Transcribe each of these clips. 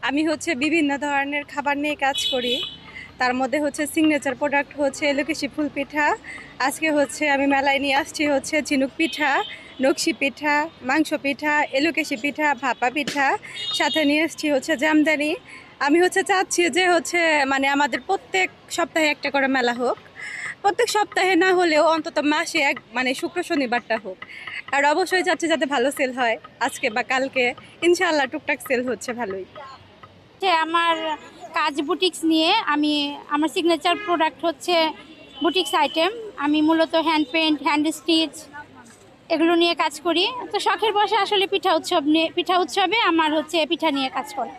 আমি হচ্ছে বিভিন্ন ধরনের খাবার নিয়ে কাজ করি। তার মধ্যে হচ্ছে সিগনেচার প্রোডাক্ট হচ্ছে এলোকেশি ফুল পিঠা। আজকে হচ্ছে আমি মেলায় নিয়ে আসছি হচ্ছে ঝিনুক পিঠা, নকশি পিঠা, মাংস পিঠা, এলোকেশি পিঠা, ভাপা পিঠা, সাথে নিয়ে এসছি হচ্ছে জামদানি। আমি হচ্ছে চাচ্ছি যে হচ্ছে মানে আমাদের প্রত্যেক সপ্তাহে একটা করে মেলা হোক, প্রত্যেক সপ্তাহে না হলেও অন্তত মাসে এক মানে শুক্র শনিবারটা হোক। আর অবশ্যই চাচ্ছি যাতে ভালো সেল হয় আজকে বা কালকে। ইনশাআল্লাহ টুকটাক সেল হচ্ছে ভালোই। যে আমার কাজ বুটিক্স নিয়ে আমি আমার সিগনেচার প্রোডাক্ট হচ্ছে বুটিক্স আইটেম। আমি মূলত হ্যান্ড পেন্ট, হ্যান্ড স্টিচ এগুলো নিয়ে কাজ করি। তো শখের বশে আসলে পিঠা উৎসবে আমার হচ্ছে পিঠা নিয়ে কাজ করা।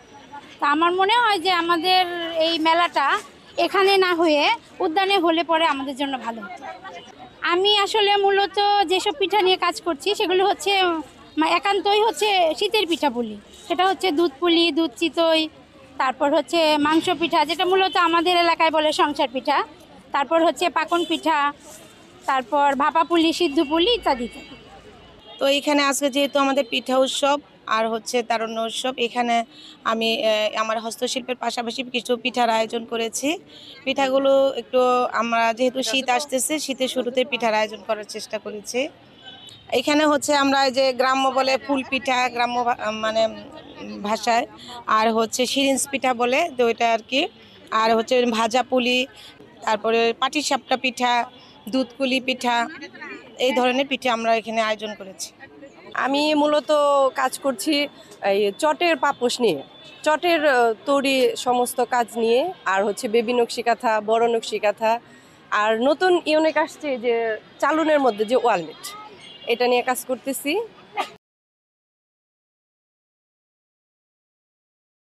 তো আমার মনে হয় যে আমাদের এই মেলাটা এখানে না হয়ে উদ্যানে হলে পরে আমাদের জন্য ভালো হতো। আমি আসলে মূলত যেসব পিঠা নিয়ে কাজ করছি সেগুলো হচ্ছে একান্তই হচ্ছে শীতের পিঠা বলি। সেটা হচ্ছে দুধ পুলি, দুধ চিতই, তারপর হচ্ছে মাংস পিঠা যেটা মূলত আমাদের এলাকায় বলে সংসার পিঠা, তারপর হচ্ছে পাকন পিঠা, তারপর ভাপা পুলি, সিদ্ধ পুলি ইত্যাদি ইত্যাদি। তো এখানে আজকে যেহেতু আমাদের পিঠা উৎসব আর হচ্ছে তারুণ্য উৎসব, এখানে আমি আমার হস্তশিল্পের পাশাপাশি কিছু পিঠার আয়োজন করেছি। পিঠাগুলো একটু আমরা যেহেতু শীত আসতেছে, শীতের শুরুতে পিঠার আয়োজন করার চেষ্টা করেছি। এখানে হচ্ছে আমরা এই যে গ্রাম্য বলে ফুল পিঠা, গ্রাম্য মানে ভাষায়, আর হচ্ছে শিরিঞ্জ পিঠা বলে, তো ওইটা আর কি। আর হচ্ছে ভাজা পুলি, তারপরে পাটিসাপটা পিঠা, দুধকুলি পিঠা, এই ধরনের পিঠা আমরা এখানে আয়োজন করেছি। আমি মূলত কাজ করছি এই চটের পাপোশ নিয়ে, চটের তৈরি সমস্ত কাজ নিয়ে। আর হচ্ছে বেবি নকশি কাঁথা, বড় নকশি কাঁথা, আর নতুন ইউনিক আসছে যে চালুনের মধ্যে যে ওয়ালমেট, এটা নিয়ে কাজ করতেছি।